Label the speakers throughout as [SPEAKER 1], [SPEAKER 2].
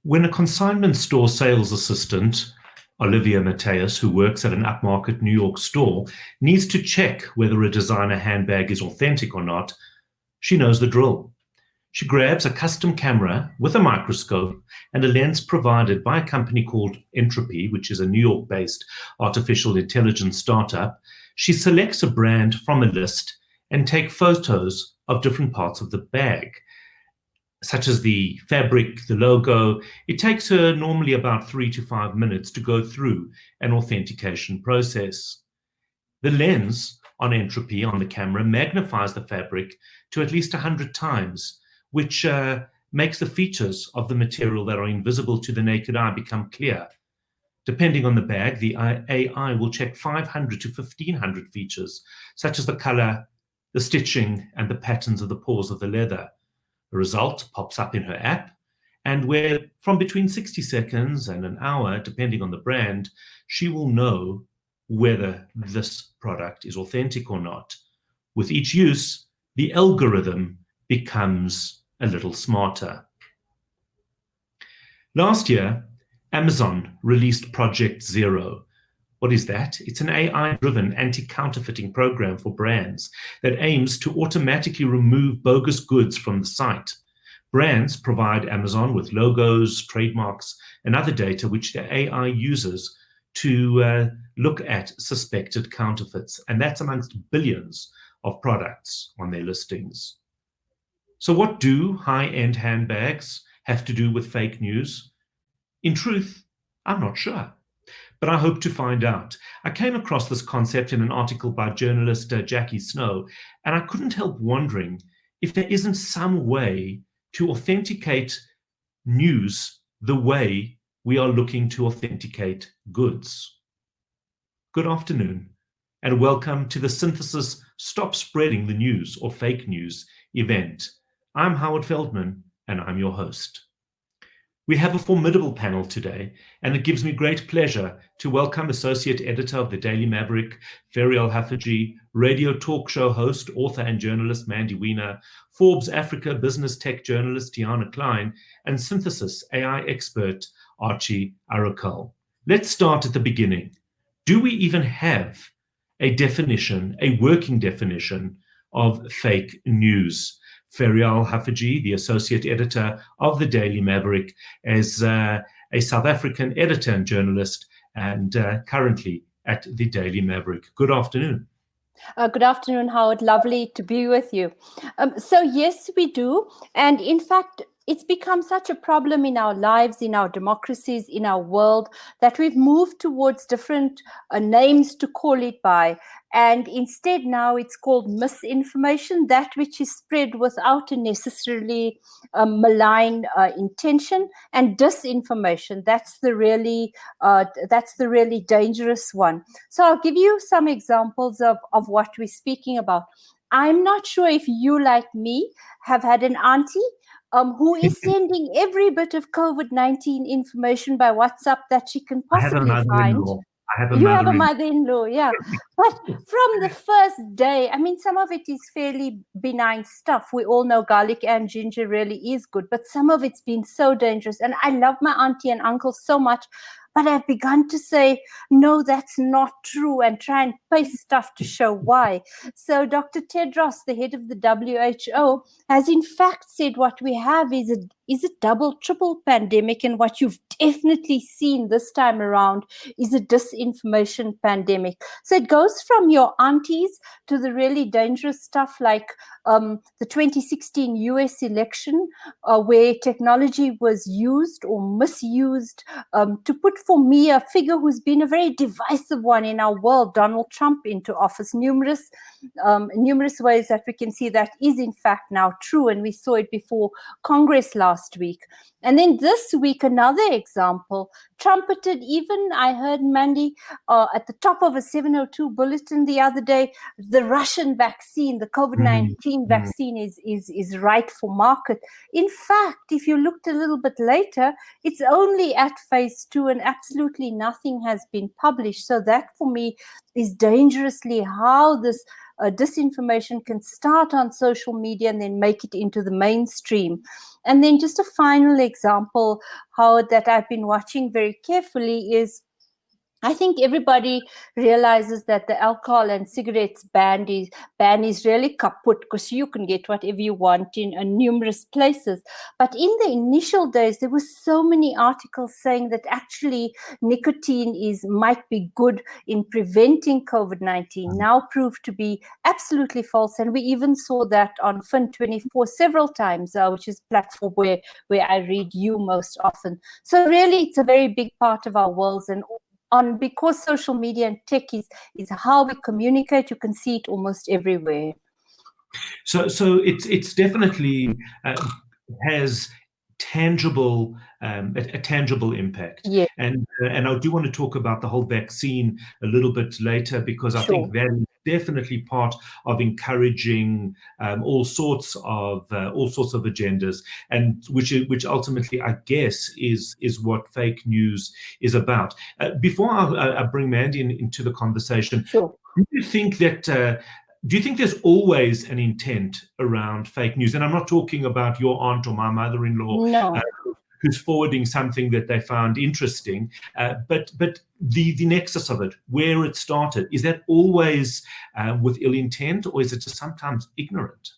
[SPEAKER 1] When a consignment store sales assistant, Olivia Mateus, who works at an upmarket New York store, needs to check whether a designer handbag is authentic or not, she knows the drill. She grabs a custom camera with a microscope and a lens provided by a company called Entropy, which is a New York-based artificial intelligence startup. She selects a brand from a list and takes photos of different parts of the bag, such as the fabric, the logo. It takes her normally about 3 to 5 minutes to go through an authentication process. The lens on Entropy on the camera magnifies the fabric to at least 100 times, which makes the features of the material that are invisible to the naked eye become clear. Depending on the bag, the AI will check 500 to 1,500 features, such as the color, the stitching, and the patterns of the pores of the leather. The result pops up in her app, and where from between 60 seconds and an hour, depending on the brand, she will know whether this product is authentic or not. With each use, the algorithm becomes a little smarter. Last year, Amazon released Project Zero. What is that? It's an AI-driven anti-counterfeiting program for brands that aims to automatically remove bogus goods from the site. Brands provide Amazon with logos, trademarks, and other data which the AI uses to look at suspected counterfeits, and that's amongst billions of products on their listings. So what do high-end handbags have to do with fake news? In truth, I'm not sure, but I hope to find out. I came across this concept in an article by journalist Jackie Snow, and I couldn't help wondering if there isn't some way to authenticate news the way we are looking to authenticate goods. Good afternoon, and welcome to the Synthesis Stop Spreading the News or Fake News event. I'm Howard Feldman, and I'm your host. We have a formidable panel today, and it gives me great pleasure to welcome Associate Editor of the Daily Maverick, Ferial Haffajee, radio talk show host, author and journalist Mandy Wiener, Forbes Africa business tech journalist Tiana Klein, and Synthesis AI expert Archie Arakal. Let's start at the beginning. Do we even have a definition, a working definition of fake news? Ferial Haffajee, the associate editor of the Daily Maverick, is a South African editor and journalist, and currently at the Daily Maverick. Good afternoon.
[SPEAKER 2] Good afternoon, Howard. Lovely to be with you. So yes, we do. And in fact, it's become such a problem in our lives, in our democracies, in our world, that we've moved towards different names to call it by. And instead now it's called misinformation, that which is spread without a necessarily malign intention, and disinformation. That's the really dangerous one. So I'll give you some examples of what we're speaking about. I'm not sure if you, like me, have had an auntie who is sending every bit of COVID-19 information by WhatsApp that she can possibly find. You have a mother-in-law, yeah. But from the first day, I mean, some of it is fairly benign stuff. We all know garlic and ginger really is good, but some of it's been so dangerous. And I love my auntie and uncle so much, but I've begun to say, no, that's not true, and try and paste stuff to show why. So Dr. Tedros, the head of the WHO, has in fact said what we have is a double, triple pandemic, and what you've definitely seen this time around is a disinformation pandemic. So it goes from your aunties to the really dangerous stuff like the 2016 US election, where technology was used or misused to put, for me, a figure who's been a very divisive one in our world, Donald Trump, into office. Numerous ways that we can see that is in fact now true, and we saw it before Congress last week. And then this week, another example, trumpeted even, I heard Mandy, at the top of a 702 bulletin the other day, the Russian vaccine, the COVID-19 vaccine is right for market. In fact, if you looked a little bit later, it's only at phase 2 and absolutely nothing has been published. So that for me is dangerously how this disinformation can start on social media and then make it into the mainstream. And then just a final example how that I've been watching very carefully is, I think everybody realizes that the alcohol and cigarettes ban is really kaput, because you can get whatever you want in numerous places. But in the initial days, there were so many articles saying that actually nicotine might be good in preventing COVID-19, now proved to be absolutely false. And we even saw that on Fin24 several times, which is a platform where I read you most often. So really, it's a very big part of our worlds, and because social media and tech is how we communicate, you can see it almost everywhere.
[SPEAKER 1] So it's definitely has tangible a tangible impact.
[SPEAKER 2] Yeah.
[SPEAKER 1] And I do want to talk about the whole vaccine a little bit later, because I think that is definitely part of encouraging all sorts of agendas, and which ultimately, I guess, is what fake news is about. Before I bring Mandy into the conversation, do you think that do you think there's always an intent around fake news? And I'm not talking about your aunt or my mother-in-law who's forwarding something that they found interesting, but the nexus of it, where it started, is that always with ill intent, or is it just sometimes ignorant?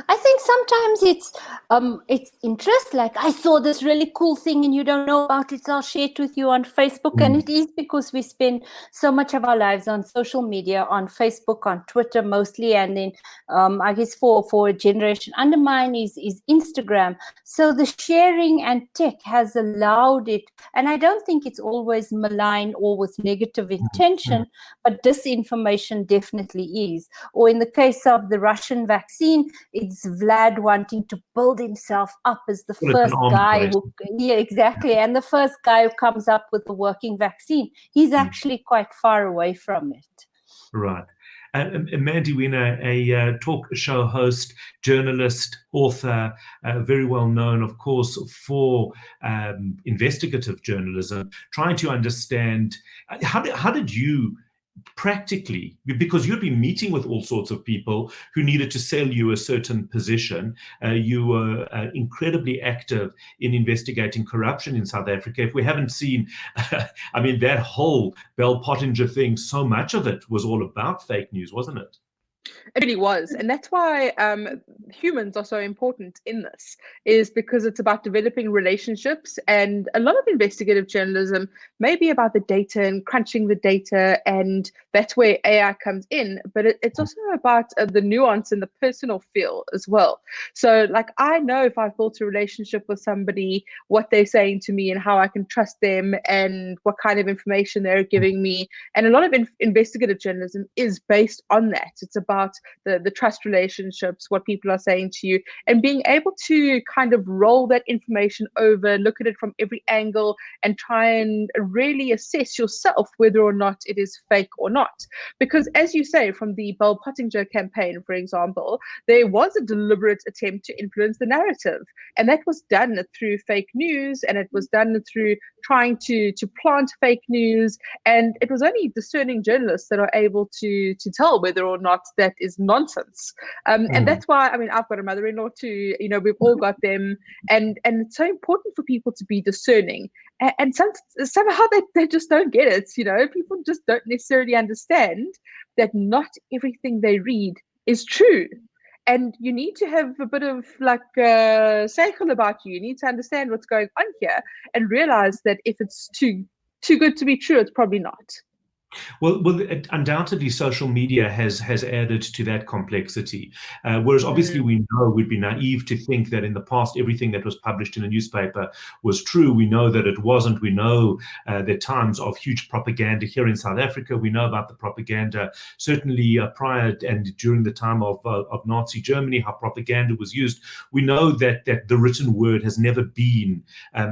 [SPEAKER 2] I think sometimes it's interest. Like, I saw this really cool thing and you don't know about it, so I'll share it with you on Facebook. And it is because we spend so much of our lives on social media, on Facebook, on Twitter mostly, and then I guess for a generation under mine is Instagram. So the sharing and tech has allowed it, and I don't think it's always malign or with negative intention, but disinformation definitely is. Or in the case of the Russian vaccine, it's Vlad wanting to build himself up as the first guy who, exactly, and the first guy who comes up with the working vaccine. He's actually quite far away from it.
[SPEAKER 1] Right. Mandy Wiener, a talk show host, journalist, author, very well known, of course, for investigative journalism, trying to understand how did you practically, because you'd been meeting with all sorts of people who needed to sell you a certain position. You were incredibly active in investigating corruption in South Africa. If we haven't seen, I mean, that whole Bell Pottinger thing, so much of it was all about fake news, wasn't it?
[SPEAKER 3] It really was. And that's why humans are so important in this, is because it's about developing relationships. And a lot of investigative journalism may be about the data and crunching the data, and that's where AI comes in. But it's also about the nuance and the personal feel as well. So, like, I know if I've built a relationship with somebody, what they're saying to me and how I can trust them and what kind of information they're giving me. And a lot of investigative journalism is based on that. It's about the trust relationships, what people are saying to you, and being able to kind of roll that information over, look at it from every angle, and try and really assess yourself whether or not it is fake or not. Because, as you say, from the Bell Pottinger campaign, for example, there was a deliberate attempt to influence the narrative, and that was done through fake news, and it was done through trying to plant fake news, and it was only discerning journalists that are able to tell whether or not that is nonsense. And that's why, I mean, I've got a mother-in-law too, you know, we've all got them, and it's so important for people to be discerning. And somehow they just don't get it, you know, people just don't necessarily understand that not everything they read is true. And you need to have a bit of like cycle about you. You need to understand what's going on here and realize that if it's too good to be true, it's probably not.
[SPEAKER 1] Well, undoubtedly, social media has added to that complexity. Whereas obviously we know, we'd be naive to think that in the past everything that was published in a newspaper was true. We know that it wasn't. We know there are times of huge propaganda here in South Africa. We know about the propaganda certainly prior and during the time of Nazi Germany, how propaganda was used. We know that the written word has never been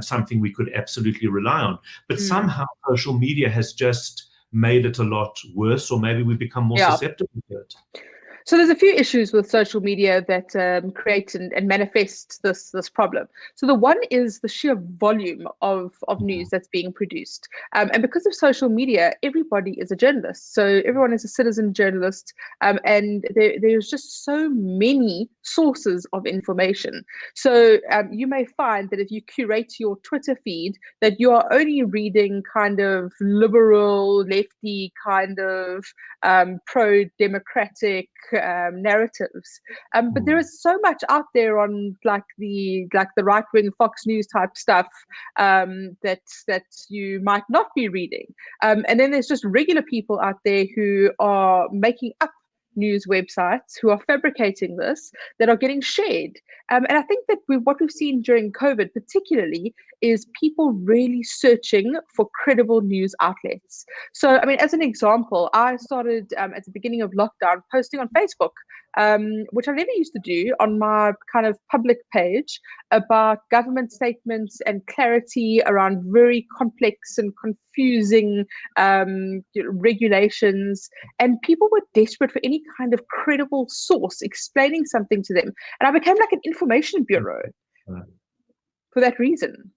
[SPEAKER 1] something we could absolutely rely on. But somehow social media has just made it a lot worse, or maybe we've become more susceptible to it.
[SPEAKER 3] So there's a few issues with social media that create and manifest this problem. So the one is the sheer volume of news that's being produced. And because of social media, everybody is a journalist. So everyone is a citizen journalist, and there's just so many sources of information. So you may find that if you curate your Twitter feed, that you are only reading kind of liberal, lefty, kind of pro-democratic narratives, but there is so much out there on the right-wing Fox News type stuff that you might not be reading, and then there's just regular people out there who are making up news websites, who are fabricating this, that are getting shared. And I think that what we've seen during COVID particularly is people really searching for credible news outlets. So, I mean, as an example, I started at the beginning of lockdown posting on Facebook, which I never used to do, on my kind of public page, about government statements and clarity around very complex and confusing regulations. And people were desperate for any kind of credible source explaining something to them. And I became like an information bureau for that reason.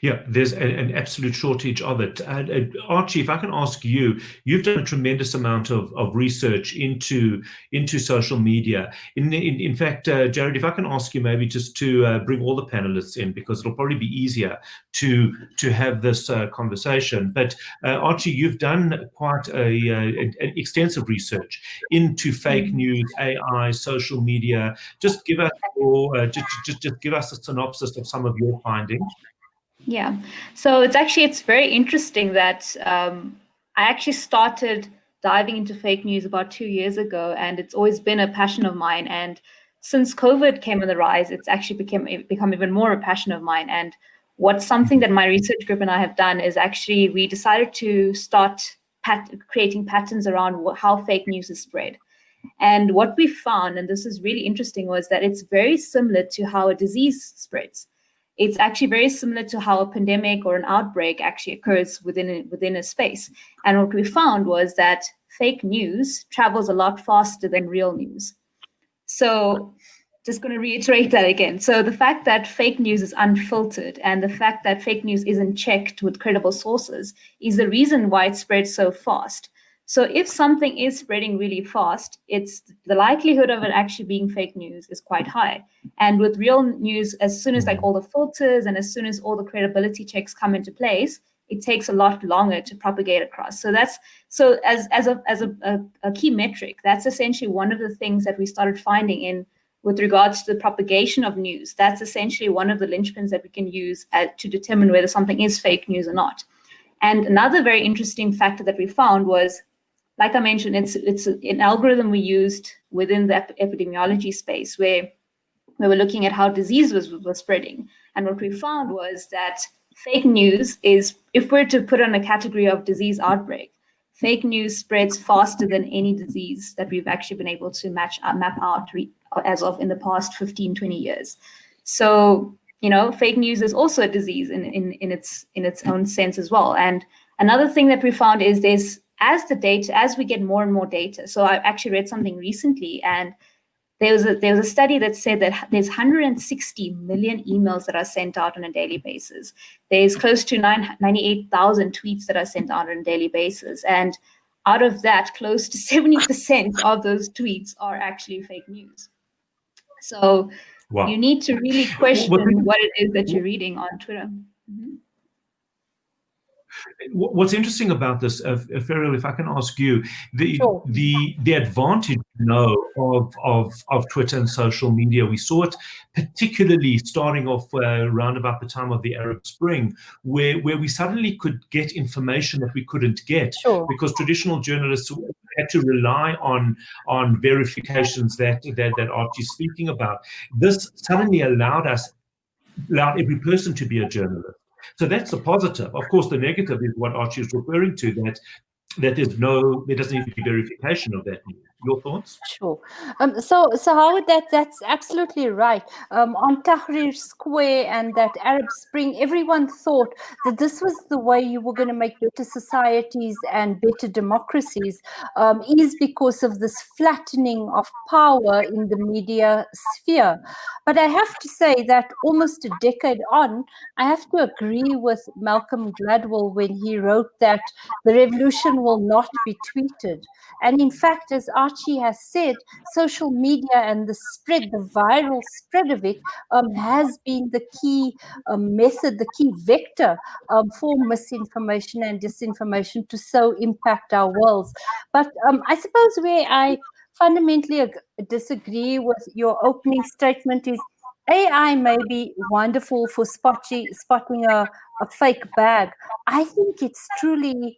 [SPEAKER 1] Yeah, there's an absolute shortage of it. Archie, if I can ask you, you've done a tremendous amount of research into social media. In fact, Jared, if I can ask you maybe just to bring all the panelists in, because it'll probably be easier to have this conversation. But Archie, you've done quite an extensive research into fake news, AI, social media. Just give us just give us a synopsis of some of your findings.
[SPEAKER 4] Yeah, so it's very interesting that I actually started diving into fake news about 2 years ago, and it's always been a passion of mine. And since COVID came on the rise, it's actually become even more a passion of mine. And what's something that my research group and I have done is actually we decided to start creating patterns around how fake news is spread. And what we found, and this is really interesting, was that it's very similar to how a disease spreads. It's actually very similar to how a pandemic or an outbreak actually occurs within a space. And what we found was that fake news travels a lot faster than real news. So just going to reiterate that again. So the fact that fake news is unfiltered and the fact that fake news isn't checked with credible sources is the reason why it spreads so fast. So if something is spreading really fast, it's the likelihood of it actually being fake news is quite high. And with real news, as soon as like all the filters and as soon as all the credibility checks come into place, it takes a lot longer to propagate across. So as a key metric, that's essentially one of the things that we started finding in with regards to the propagation of news. That's essentially one of the linchpins that we can use to determine whether something is fake news or not. And another very interesting factor that we found was, like I mentioned, it's an algorithm we used within the epidemiology space where we were looking at how disease was spreading. And what we found was that fake news is, if we're to put on a category of disease outbreak, fake news spreads faster than any disease that we've actually been able to map out as of in the past 15, 20 years. So, fake news is also a disease in its own sense as well. And another thing that we found is as we get more and more data. So I actually read something recently, and there was a study that said that there's 160 million emails that are sent out on a daily basis. There's close to 98,000 tweets that are sent out on a daily basis. And out of that, close to 70% of those tweets are actually fake news. So you need to really question what it is that you're reading on Twitter. Mm-hmm.
[SPEAKER 1] What's interesting about this, Ferriel, if I can ask you, the advantage of Twitter and social media, we saw it particularly starting off around about the time of the Arab Spring, where we suddenly could get information that we couldn't get because traditional journalists had to rely on verifications that Archie's speaking about. This suddenly allowed every person to be a journalist. So that's a positive. Of course, the negative is what Archie is referring to, that there doesn't need to be verification of that news. Your thoughts?
[SPEAKER 2] Sure. So Howard, that's absolutely right. On Tahrir Square and that Arab Spring, everyone thought that this was the way you were going to make better societies and better democracies, is because of this flattening of power in the media sphere. But I have to say that almost a decade on, I have to agree with Malcolm Gladwell when he wrote that the revolution will not be tweeted. And in fact, as Archie has said, social media and the spread, the viral spread of it, has been the key method, the key vector for misinformation and disinformation to so impact our worlds. But I suppose where I fundamentally disagree with your opening statement is AI may be wonderful for spotting a fake bag. I think it's truly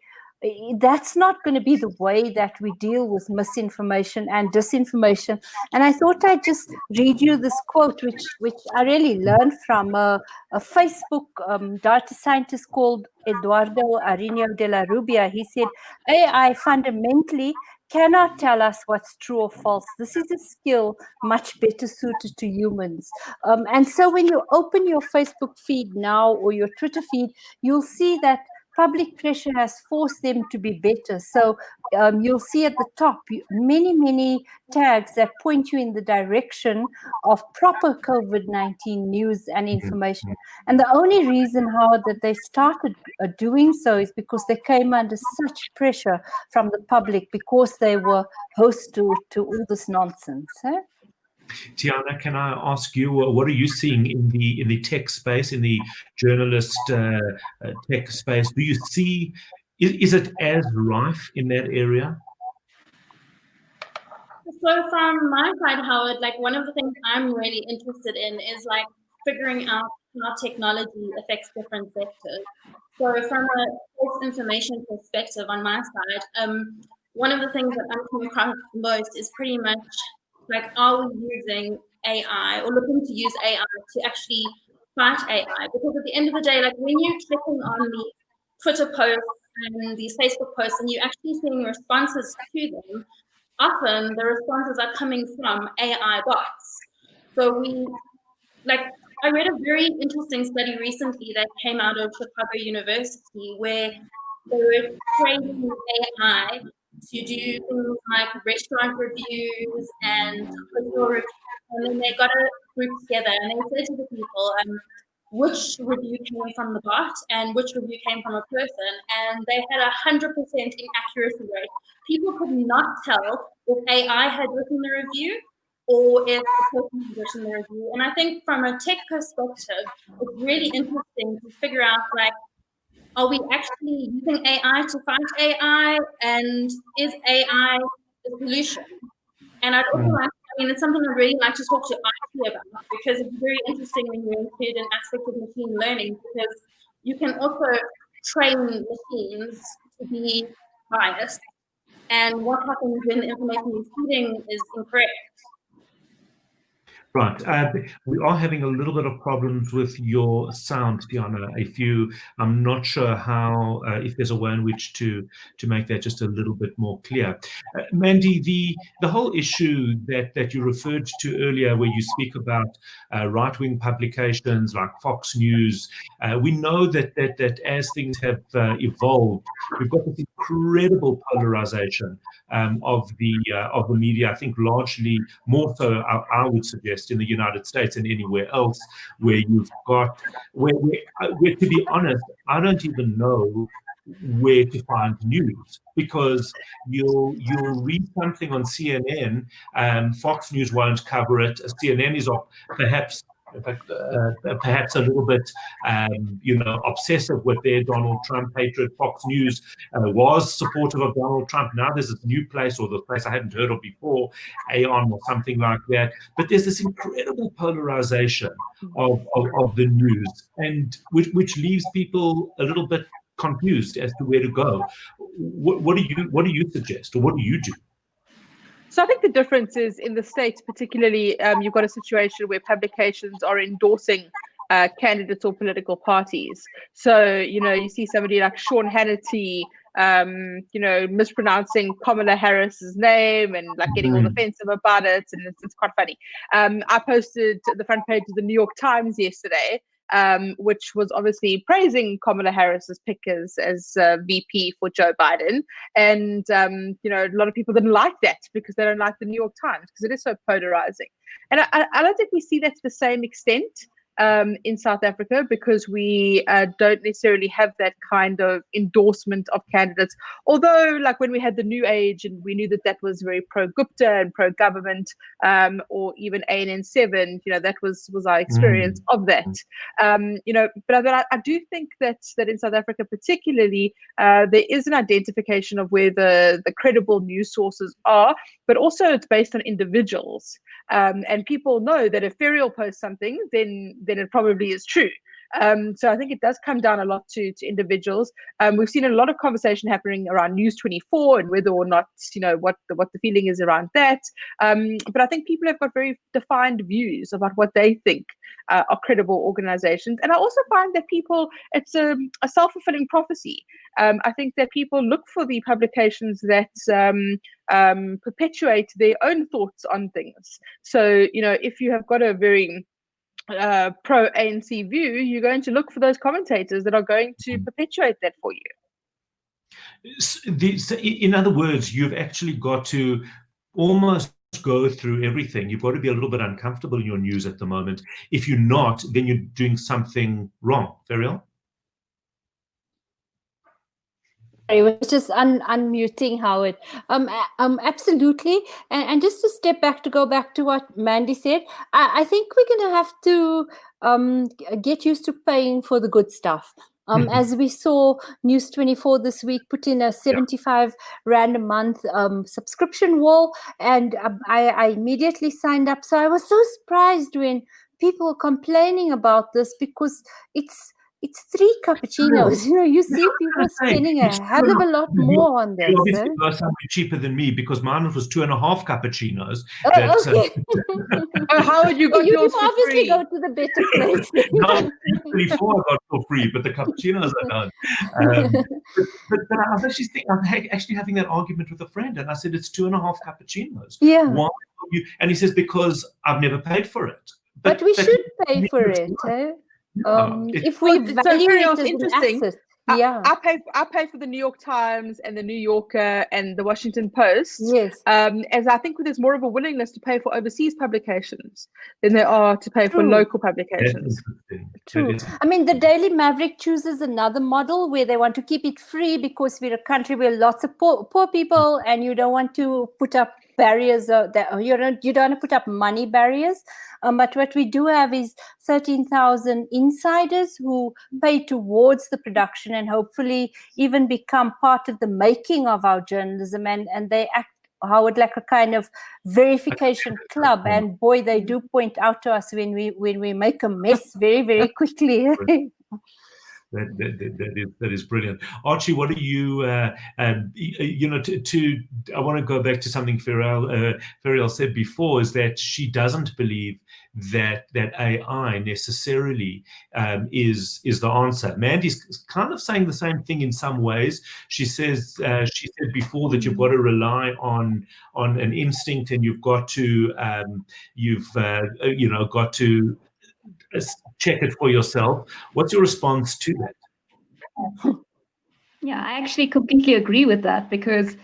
[SPEAKER 2] that's not going to be the way that we deal with misinformation and disinformation. And I thought I'd just read you this quote, which I really learned from a Facebook data scientist called Eduardo Arinho de la Rubia. He said, AI fundamentally cannot tell us what's true or false. This is a skill much better suited to humans. And so when you open your Facebook feed now or your Twitter feed, you'll see that public pressure has forced them to be better. So you'll see at the top many tags that point you in the direction of proper COVID-19 news and information. And the only reason, Howard, that they started doing so is because they came under such pressure from the public because they were host to all this nonsense.
[SPEAKER 1] Tiana, can I ask you, what are you seeing in the tech space, in the journalist tech space? Do you see, is it as rife in that area?
[SPEAKER 5] So from my side, Howard, like one of the things I'm really interested in is like figuring out how technology affects different sectors. So from a false information perspective on my side, one of the things that I'm coming across most is pretty much like, are we using AI or looking to use AI to actually fight AI? Because at the end of the day, like when you're clicking on the Twitter posts and these Facebook posts and you're actually seeing responses to them, often the responses are coming from AI bots. So I read a very interesting study recently that came out of Chicago University where they were training AI to do things like restaurant reviews and hotel reviews. And then they got a group together and they said to the people, which review came from the bot and which review came from a person. And they had 100% inaccuracy rate. People could not tell if AI had written the review or if the person had written the review. And I think from a tech perspective, it's really interesting to figure out, like, are we actually using AI to fight AI? And is AI the solution? And I'd also like, it's something I'd really like to talk to IT about, because it's very interesting when you include an aspect of machine learning, because you can also train machines to be biased. And what happens when the information you're feeding is incorrect?
[SPEAKER 1] Right. We are having a little bit of problems with your sound, Tiana. I'm not sure how, if there's a way in which to make that just a little bit more clear. Mandy, the whole issue that you referred to earlier, where you speak about right-wing publications like Fox News, we know that as things have evolved, we've got this incredible polarization of the media. I think largely more so, I would suggest, in the United States and anywhere else, where you've got where to be honest, I don't even know where to find news, because you'll read something on CNN, Fox News won't cover it, CNN is perhaps a little bit, obsessive with their Donald Trump hatred. Fox News was supportive of Donald Trump. Now there's this new place, or the place I hadn't heard of before, Aon or something like that. But there's this incredible polarization of the news, and which leaves people a little bit confused as to where to go. What do you suggest, or what do you do?
[SPEAKER 3] So I think the difference is in the States, particularly, you've got a situation where publications are endorsing candidates or political parties. So, you see somebody like Sean Hannity mispronouncing Kamala Harris's name and like getting all defensive about it, and it's quite funny. I posted the front page of the New York Times yesterday, which was obviously praising Kamala Harris's pick as VP for Joe Biden, and a lot of people didn't like that because they don't like the New York Times because it is so polarizing, and I don't think we see that to the same extent in South Africa, because we don't necessarily have that kind of endorsement of candidates. Although, like when we had the New Age and we knew that was very pro-Gupta and pro-government, or even ANN7, that was our experience of that. But I do think that in South Africa particularly, there is an identification of where the credible news sources are, but also it's based on individuals. And people know that if Ferial posts something, then it probably is true. So I think it does come down a lot to individuals. We've seen a lot of conversation happening around News 24 and whether or not, what the feeling is around that. But I think people have got very defined views about what they think are credible organizations. And I also find that it's a self-fulfilling prophecy. I think that people look for the publications that perpetuate their own thoughts on things. So, if you have got a very pro ANC view, you're going to look for those commentators that are going to perpetuate that for you.
[SPEAKER 1] In other words, you've actually got to almost go through everything. You've got to be a little bit uncomfortable in your news at the moment. If you're not, then you're doing something wrong. Ferial?
[SPEAKER 2] I was just unmuting Howard. Absolutely. And just to step back, to go back to what Mandy said, I think we're going to have to get used to paying for the good stuff. As we saw, News 24 this week put in a 75 Rand a month subscription wall, and I immediately signed up. So I was so surprised when people were complaining about this, because it's 3 cappuccinos. You see people spending a hell of a lot more on this.
[SPEAKER 1] You obviously got something cheaper than me, because mine was 2.5 cappuccinos.
[SPEAKER 2] Okay.
[SPEAKER 3] How would you got
[SPEAKER 2] you
[SPEAKER 3] yours
[SPEAKER 2] obviously
[SPEAKER 3] for free?
[SPEAKER 2] go to the better place.
[SPEAKER 1] No, 24 I got for free, but the cappuccinos I don't. But I was actually having that argument with a friend, and I said, it's 2.5 cappuccinos.
[SPEAKER 2] Yeah.
[SPEAKER 1] Why will you? And he says, because I've never paid for it.
[SPEAKER 2] But we should pay for it. If we value it as an asset. Yeah,
[SPEAKER 3] I pay for the New York Times and the New Yorker and the Washington Post.
[SPEAKER 2] Yes.
[SPEAKER 3] As I think there's more of a willingness to pay for overseas publications than there are to pay for local publications.
[SPEAKER 2] True. I mean, the Daily Maverick chooses another model where they want to keep it free, because we're a country where lots of poor people, and you don't want to put up barriers. You don't want to put up money barriers. But what we do have is 13,000 insiders who pay towards the production and hopefully even become part of the making of our journalism, and they act, Howard, like a kind of verification club. And boy, they do point out to us when we make a mess very, very quickly.
[SPEAKER 1] That is brilliant. Archie, what do you, I want to go back to something Ferial said before, is that she doesn't believe that AI necessarily is the answer. Mandy's kind of saying the same thing in some ways. She says, she said before that you've got to rely on an instinct, and you've got to, got to check it for yourself. What's your response to that?
[SPEAKER 4] Yeah, I actually completely agree with that, because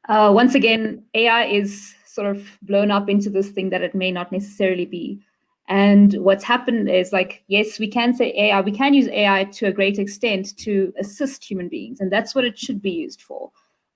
[SPEAKER 4] once again, AI is sort of blown up into this thing that it may not necessarily be. And what's happened is, like, yes, we can say AI, we can use AI to a great extent to assist human beings, and that's what it should be used for.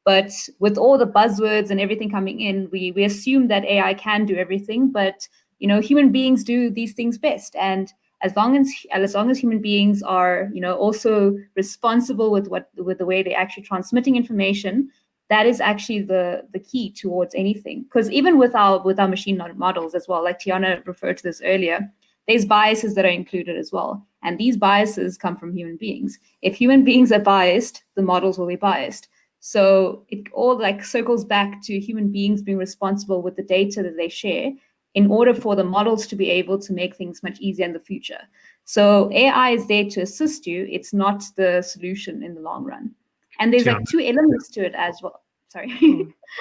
[SPEAKER 4] But with all the buzzwords and everything coming in, we assume that AI can do everything, but human beings do these things best. And as long as human beings are, also responsible with the way they're actually transmitting information, that is actually the key towards anything. Because even with our machine models as well, like Tiana referred to this earlier, there's biases that are included as well. And these biases come from human beings. If human beings are biased, the models will be biased. So it all circles back to human beings being responsible with the data that they share, in order for the models to be able to make things much easier in the future. So AI is there to assist you. It's not the solution in the long run. And there's like
[SPEAKER 1] Tiana.
[SPEAKER 4] two elements to it as well. Sorry.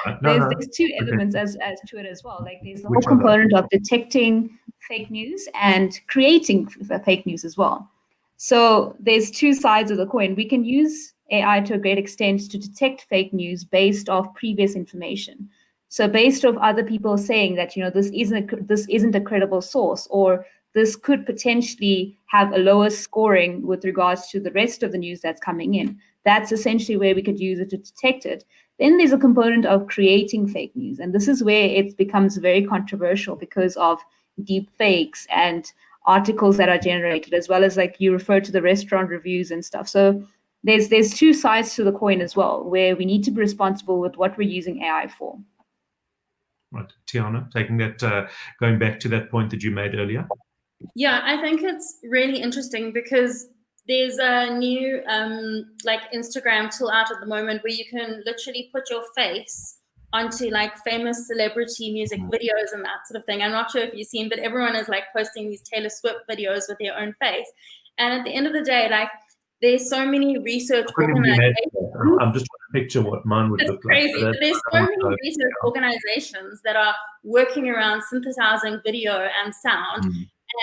[SPEAKER 1] Right. No, no.
[SPEAKER 4] There's two
[SPEAKER 1] Okay.
[SPEAKER 4] elements as to it as well. Like there's the
[SPEAKER 1] Which
[SPEAKER 4] whole
[SPEAKER 1] are those?
[SPEAKER 4] component of detecting fake news and creating fake news as well. So there's two sides of the coin. We can use AI to a great extent to detect fake news based off previous information. So based off other people saying that, this isn't a credible source, or this could potentially have a lower scoring with regards to the rest of the news that's coming in. That's essentially where we could use it to detect it. Then there's a component of creating fake news. And this is where it becomes very controversial because of deep fakes and articles that are generated, as well as like you refer to the restaurant reviews and stuff. So there's two sides to the coin as well, where we need to be responsible with what we're using AI for.
[SPEAKER 1] Right. Tiana, taking that, going back to that point that you made earlier.
[SPEAKER 5] Yeah, I think it's really interesting because there's a new like Instagram tool out at the moment where you can literally put your face onto like famous celebrity music videos and that sort of thing. I'm not sure if you've seen, but everyone is like posting these Taylor Swift videos with their own face. And at the end of the day, like there's so many research organizations.
[SPEAKER 1] I'm just trying to picture what mine would look like.
[SPEAKER 5] Crazy. But there's so many research organizations that are working around synthesizing video and sound.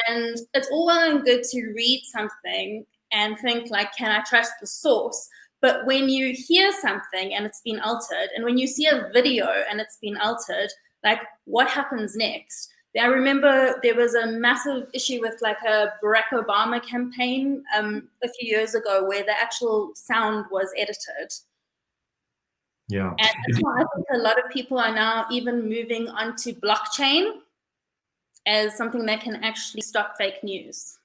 [SPEAKER 5] And it's all well and good to read something and think like, can I trust the source? But when you hear something and it's been altered, and when you see a video and it's been altered, like what happens next? I remember there was a massive issue with like a Barack Obama campaign a few years ago where the actual sound was edited.
[SPEAKER 1] Yeah.
[SPEAKER 5] And that's why I think a lot of people are now even moving onto blockchain as something that can actually stop fake news.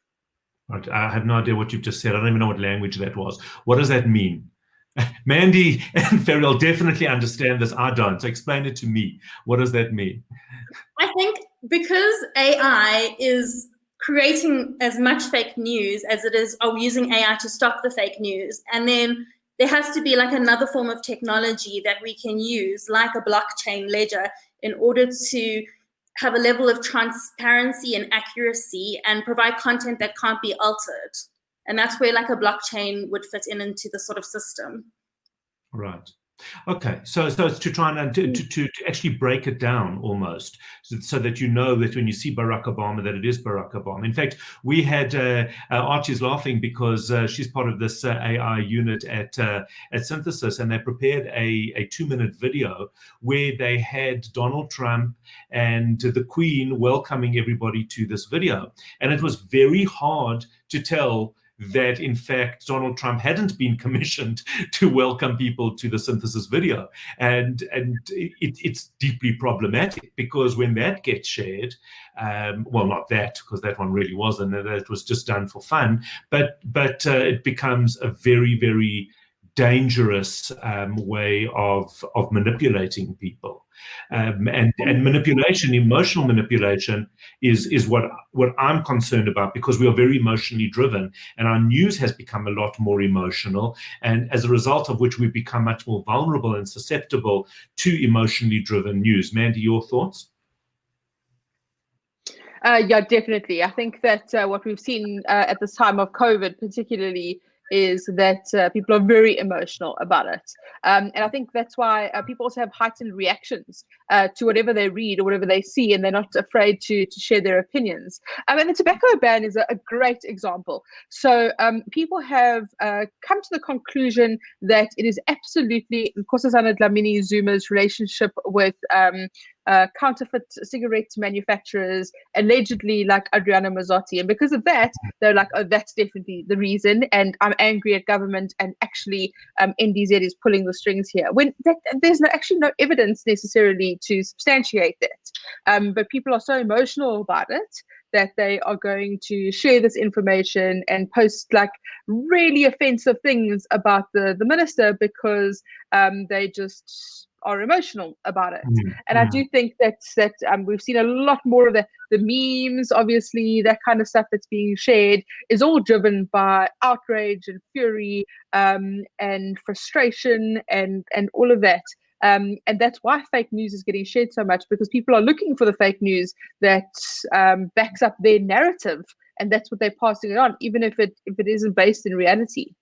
[SPEAKER 1] Right. I have no idea what you've just said. I don't even know what language that was. What does that mean? Mandy and Ferriel definitely understand this. I don't. So explain it to me. What does that mean?
[SPEAKER 5] I think because AI is creating as much fake news as it is using AI to stop the fake news, and then there has to be like another form of technology that we can use, like a blockchain ledger, in order to have a level of transparency and accuracy and provide content that can't be altered. And that's where like a blockchain would fit into the sort of system.
[SPEAKER 1] Right. Okay. So it's to try and to actually break it down almost, so that you know that when you see Barack Obama, that it is Barack Obama. In fact, we had Archie's laughing because she's part of this AI unit at Synthesis, and they prepared a 2-minute video where they had Donald Trump and the Queen welcoming everybody to this video, and it was very hard to tell that in fact Donald Trump hadn't been commissioned to welcome people to the Synthesis video, and it's deeply problematic because when that gets shared, well, not that, because that one really wasn't, that was just done for fun, but it becomes a very, very dangerous way of manipulating people, and manipulation, emotional manipulation, is what I'm concerned about, because we are very emotionally driven, and our news has become a lot more emotional, and as a result of which we've become much more vulnerable and susceptible to emotionally driven news. Mandy, your thoughts?
[SPEAKER 3] Yeah, definitely. I think that what we've seen at this time of COVID particularly is that people are very emotional about it. And I think that's why people also have heightened reactions to whatever they read or whatever they see, and they're not afraid to share their opinions. And the tobacco ban is a great example. So people have come to the conclusion that it is absolutely Nkosazana Dlamini Zuma's relationship with counterfeit cigarette manufacturers, allegedly like Adriana Mazzotti. And because of that, they're like, oh, that's definitely the reason. And I'm angry at government, and actually NDZ is pulling the strings here. When there's actually no evidence necessarily to substantiate that. But people are so emotional about it that they are going to share this information and post like really offensive things about the minister because they just are emotional about it. And I do think that we've seen a lot more of the memes, obviously, that kind of stuff that's being shared is all driven by outrage and fury and frustration and all of that. And that's why fake news is getting shared so much, because people are looking for the fake news that backs up their narrative, and that's what they're passing it on, even if it isn't based in reality.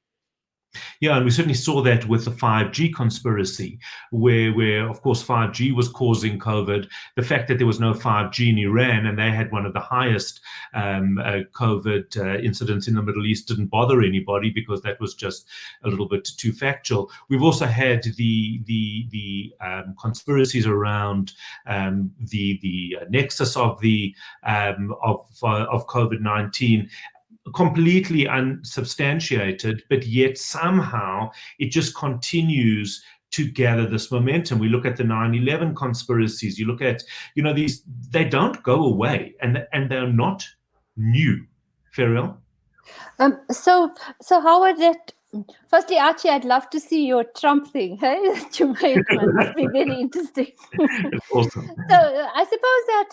[SPEAKER 1] Yeah, and we certainly saw that with the 5G conspiracy, where of course 5G was causing COVID. The fact that there was no 5G in Iran and they had one of the highest COVID incidents in the Middle East didn't bother anybody because that was just a little bit too factual. We've also had the conspiracies around the nexus of the of COVID-19, completely unsubstantiated, but yet somehow it just continues to gather this momentum. We look at the 9/11 conspiracies. You look at, these, they don't go away, and they're not new. Farrell?
[SPEAKER 2] So how would that? Firstly, Archie, I'd love to see your Trump thing. Hey, that you made one. Must be very interesting.
[SPEAKER 1] It's awesome.
[SPEAKER 2] So I suppose that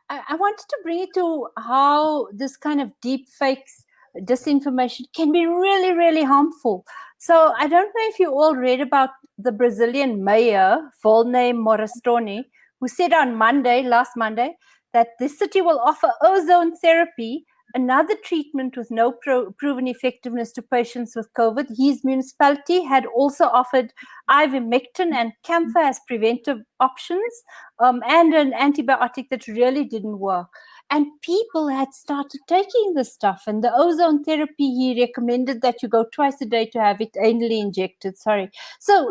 [SPEAKER 2] I wanted to bring it to how this kind of deep fakes, disinformation can be really, really harmful. So I don't know if you all read about the Brazilian mayor, Volney Morastone, who said on last Monday, that the city will offer ozone therapy, another treatment with no proven effectiveness to patients with COVID. His municipality had also offered ivermectin and camphor as preventive options, and an antibiotic that really didn't work. And people had started taking this stuff. And the ozone therapy, he recommended that you go twice a day to have it anally injected. So,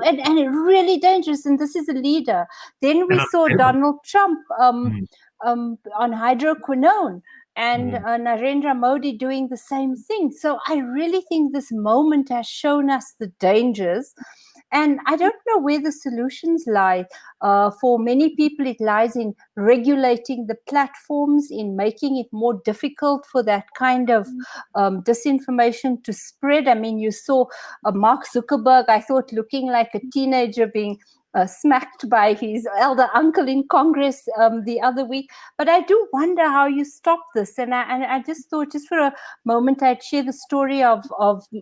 [SPEAKER 2] and really dangerous. And this is a leader. Then we saw Donald Trump on hydroquinone, and Narendra Modi doing the same thing. So I really think this moment has shown us the dangers. And I don't know where the solutions lie. For many people, it lies in regulating the platforms, in making it more difficult for that kind of disinformation to spread. I mean, you saw Mark Zuckerberg, I thought, looking like a teenager being smacked by his elder uncle in Congress the other week. But I do wonder how you stop this. And I just thought, just for a moment, I'd share the story of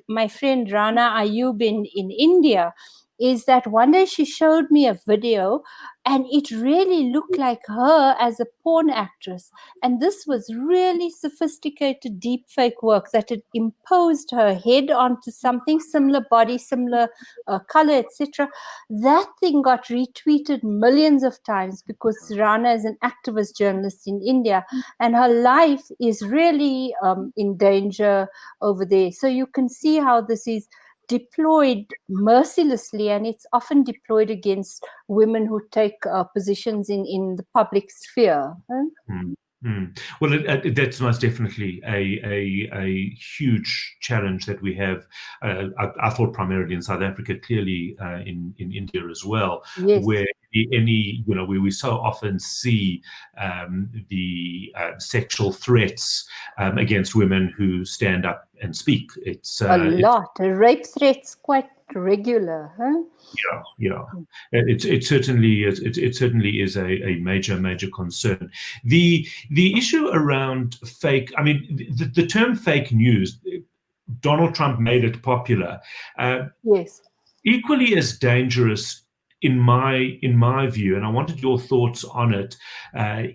[SPEAKER 2] my friend Rana Ayub in India. Is that one day she showed me a video, and it really looked like her as a porn actress. And this was really sophisticated deep fake work that had imposed her head onto something similar body, similar color, etc. That thing got retweeted millions of times because Rana is an activist journalist in India, and her life is really in danger over there. So you can see how this is deployed mercilessly, and it's often deployed against women who take positions in the public sphere.
[SPEAKER 1] Well, that's most definitely a huge challenge that we have. I thought primarily in South Africa, clearly in India as well,
[SPEAKER 2] yes.
[SPEAKER 1] where where we so often see the sexual threats against women who stand up and speak. It's
[SPEAKER 2] a lot. Rape threats quite regular, huh?
[SPEAKER 1] Yeah. It certainly is. It certainly is a major concern. The issue around fake. I mean, the term fake news. Donald Trump made it popular.
[SPEAKER 2] Yes.
[SPEAKER 1] Equally as dangerous, in my view, and I wanted your thoughts on it,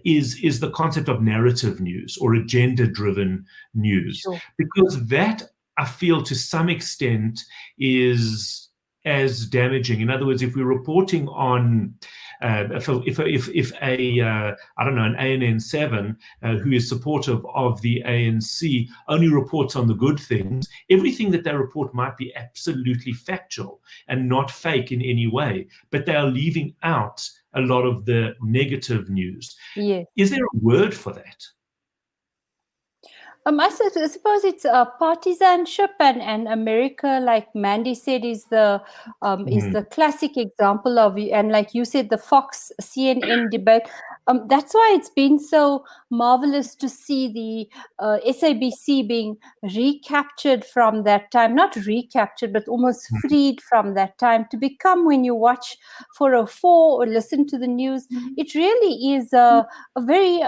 [SPEAKER 1] is the concept of narrative news or agenda-driven news,
[SPEAKER 2] Sure.
[SPEAKER 1] because that, I feel, to some extent is as damaging. In other words, if we're reporting on if a I don't know, an ANN7 who is supportive of the ANC only reports on the good things, everything that they report might be absolutely factual and not fake in any way, but they are leaving out a lot of the negative news.
[SPEAKER 2] Yes.
[SPEAKER 1] Is there a word for that?
[SPEAKER 2] I suppose it's partisanship, and America, like Mandy said, is the classic example of, and like you said, the Fox CNN debate. That's why it's been so marvelous to see the SABC being recaptured from that time, not recaptured, but almost freed from that time to become, when you watch 404 or listen to the news, it really is a very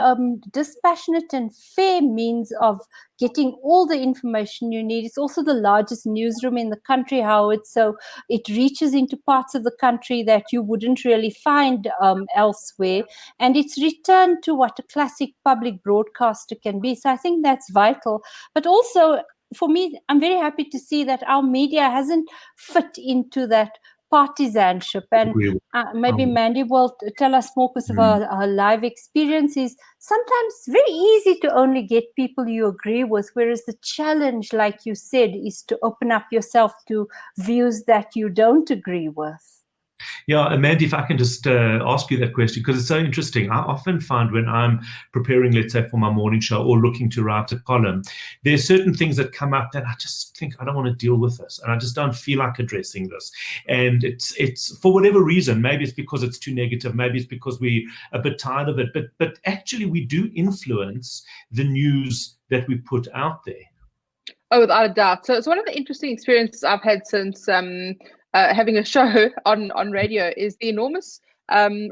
[SPEAKER 2] dispassionate and fair means of getting all the information you need. It's also the largest newsroom in the country, Howard, so it reaches into parts of the country that you wouldn't really find elsewhere, and it's returned to what a classic public broadcaster can be. So I think that's vital. But also, for me, I'm very happy to see that our media hasn't fit into that partisanship. And maybe Mandy will tell us more because of her live experiences. Sometimes it's very easy to only get people you agree with, whereas the challenge, like you said, is to open up yourself to views that you don't agree with.
[SPEAKER 1] Yeah, Amanda, if I can just ask you that question, because it's so interesting. I often find when I'm preparing, let's say, for my morning show or looking to write a column, there's certain things that come up that I just think I don't want to deal with this, and I just don't feel like addressing this. And it's for whatever reason. Maybe it's because it's too negative. Maybe it's because we're a bit tired of it. But actually, we do influence the news that we put out there.
[SPEAKER 3] Oh, without a doubt. So it's one of the interesting experiences I've had since having a show on radio is the enormous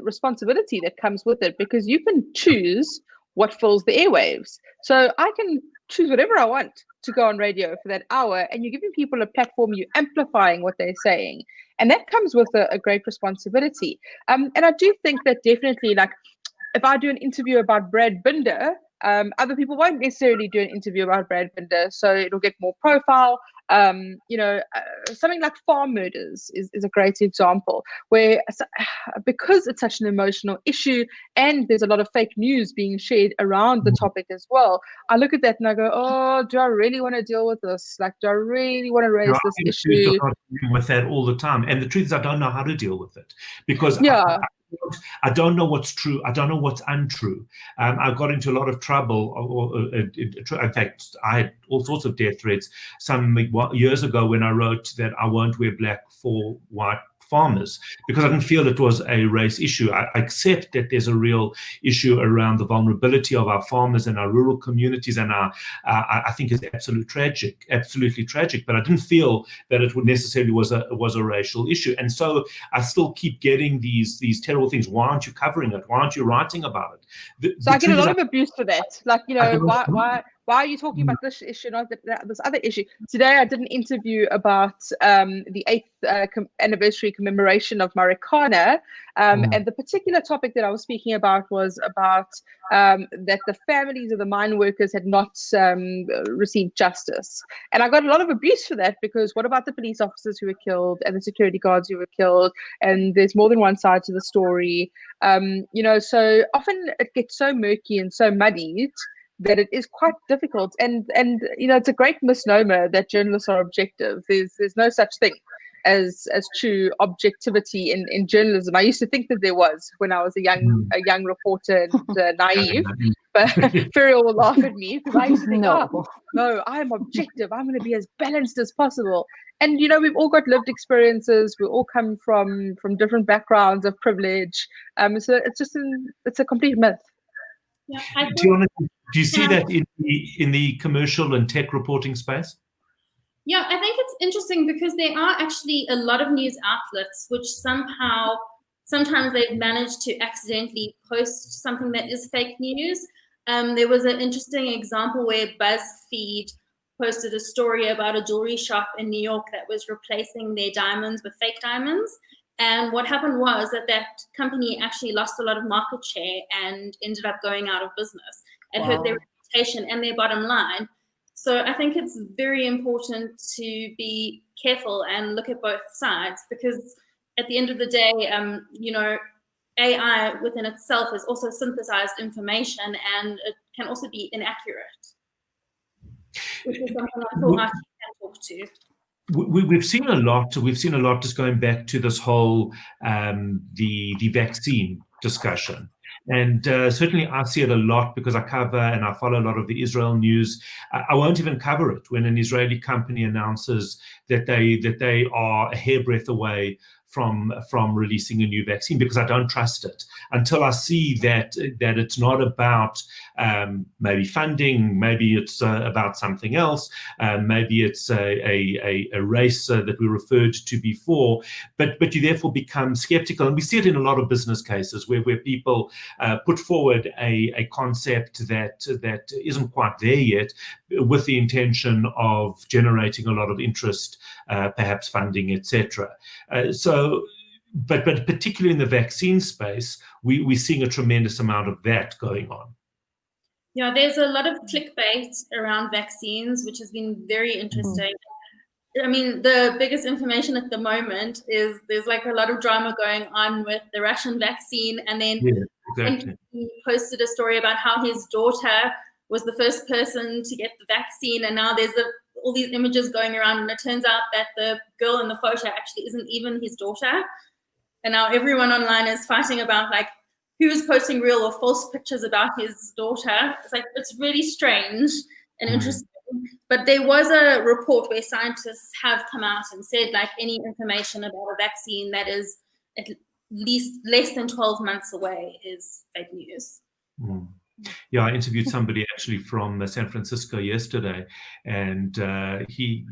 [SPEAKER 3] responsibility that comes with it, because you can choose what fills the airwaves. So I can choose whatever I want to go on radio for that hour, and you're giving people a platform, you're amplifying what they're saying. And that comes with a great responsibility. And I do think that definitely, like, if I do an interview about Brad Binder, other people won't necessarily do an interview about Brad Binder, so it'll get more profile. Something like farm murders is a great example, where because it's such an emotional issue and there's a lot of fake news being shared around the topic as well, I look at that and I go, oh, do I really want to deal with this? Like, do I really want to raise this issue?
[SPEAKER 1] With that all the time, and the truth is I don't know how to deal with it, because I don't know what's true. I don't know what's untrue. I got into a lot of trouble. In fact, I had all sorts of death threats some years ago when I wrote that I won't wear black for white farmers, because I didn't feel it was a race issue. I accept that there's a real issue around the vulnerability of our farmers and our rural communities, and I think it's absolutely tragic. But I didn't feel that it would necessarily was a racial issue, and so I still keep getting these terrible things. Why aren't you covering it? Why aren't you writing about it?
[SPEAKER 3] So I get a lot of abuse for that. Like, why are you talking about this issue, not this other issue? Today I did an interview about the 8th anniversary commemoration of Marikana, and the particular topic that I was speaking about was about that the families of the mine workers had not received justice. And I got a lot of abuse for that, because what about the police officers who were killed and the security guards who were killed? And there's more than one side to the story. So often it gets so murky and so muddied that it is quite difficult. And it's a great misnomer that journalists are objective. There's no such thing as true objectivity in journalism. I used to think that there was when I was a young reporter and naive, but Ferial will laugh at me, because I used to think, no, I'm objective. I'm going to be as balanced as possible. And we've all got lived experiences. We all come from different backgrounds of privilege. So it's a complete myth.
[SPEAKER 5] Yeah,
[SPEAKER 1] do you see that in the commercial and tech reporting space?
[SPEAKER 5] Yeah, I think it's interesting because there are actually a lot of news outlets which sometimes they've managed to accidentally post something that is fake news. There was an interesting example where BuzzFeed posted a story about a jewelry shop in New York that was replacing their diamonds with fake diamonds. And what happened was that company actually lost a lot of market share and ended up going out of business. It hurt their reputation and their bottom line. So I think it's very important to be careful and look at both sides, because at the end of the day, AI within itself is also synthesized information, and it can also be inaccurate, which is something I thought I can talk to.
[SPEAKER 1] We've seen a lot. Just going back to this whole the vaccine discussion, and certainly I see it a lot because I cover and I follow a lot of the Israel news. I won't even cover it when an Israeli company announces that they are a hairbreadth away from releasing a new vaccine, because I don't trust it until I see that it's not about maybe funding, maybe it's about something else, maybe it's a race that we referred to before, but you therefore become skeptical. And we see it in a lot of business cases where people put forward a concept that isn't quite there yet, with the intention of generating a lot of interest, perhaps funding, etc. But particularly in the vaccine space, we're seeing a tremendous amount of that going on.
[SPEAKER 5] Yeah, there's a lot of clickbait around vaccines, which has been very interesting. I mean, the biggest information at the moment is there's like a lot of drama going on with the Russian vaccine. And then
[SPEAKER 1] exactly.
[SPEAKER 5] he posted a story about how his daughter was the first person to get the vaccine. And now there's all these images going around. And it turns out that the girl in the photo actually isn't even his daughter. And now everyone online is fighting about like who's posting real or false pictures about his daughter. It's like, it's really strange and interesting. But there was a report where scientists have come out and said like any information about a vaccine that is at least less than 12 months away is fake news.
[SPEAKER 1] Yeah, I interviewed somebody actually from San Francisco yesterday, and he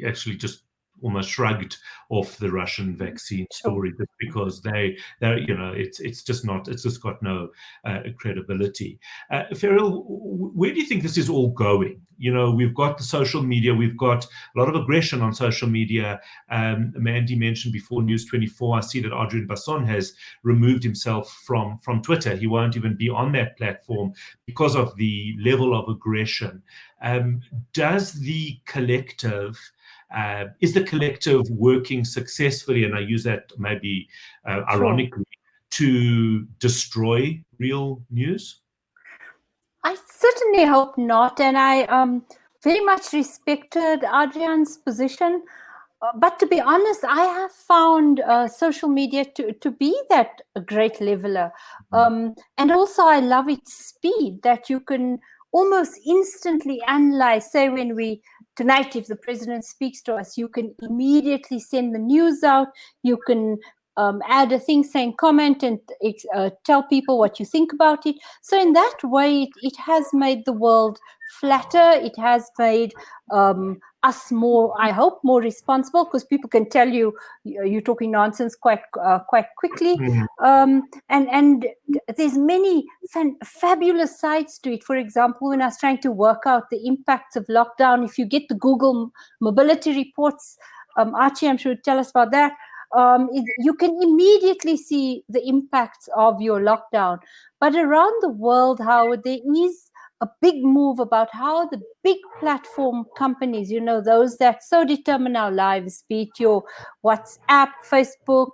[SPEAKER 1] actually just almost shrugged off the Russian vaccine story just because they're it's just got no credibility. Ferrell, where do you think this is all going? We've got the social media, we've got a lot of aggression on social media. Mandy mentioned before News 24. I see that Adrian Basson has removed himself from Twitter. He won't even be on that platform because of the level of aggression. Does the collective is the collective working successfully, and I use that maybe ironically, to destroy real news?
[SPEAKER 2] I certainly hope not, and I very much respected Adrian's position. But to be honest, I have found social media to be that great leveler. And also I love its speed, that you can almost instantly analyze. Say tonight, if the president speaks to us, you can immediately send the news out. You can add a thing saying comment and tell people what you think about it. So in that way, it has made the world flatter. It has made us more, I hope, more responsible, because people can tell you're talking nonsense quite quickly. And there's many fabulous sides to it. For example, when I was trying to work out the impacts of lockdown, if you get the Google mobility reports, Archie, I'm sure you'll tell us about that. You can immediately see the impacts of your lockdown. But around the world, Howard, there is a big move about how the big platform companies, those that so determine our lives, be it your WhatsApp, Facebook,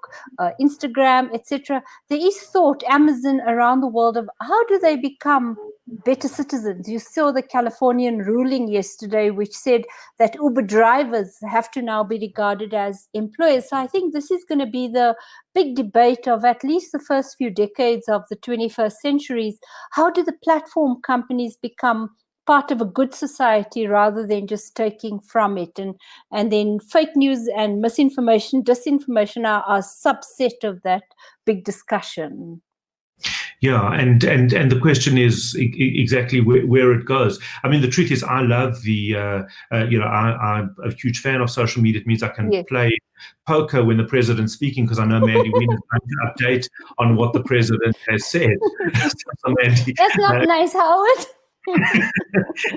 [SPEAKER 2] Instagram, etc. There is thought, Amazon, around the world of how do they become better citizens. You saw the Californian ruling yesterday, which said that Uber drivers have to now be regarded as employers. So I think this is going to be the big debate of at least the first few decades of the 21st century. How do the platform companies become part of a good society rather than just taking from it? And then fake news and misinformation, disinformation are a subset of that big discussion.
[SPEAKER 1] Yeah, and the question is exactly where it goes. I mean, the truth is, I love I'm a huge fan of social media. It means I can play poker when the president's speaking, because I know Mandy Wien is trying to update on what the president has said. So Mandy,
[SPEAKER 2] that's not nice, Howard.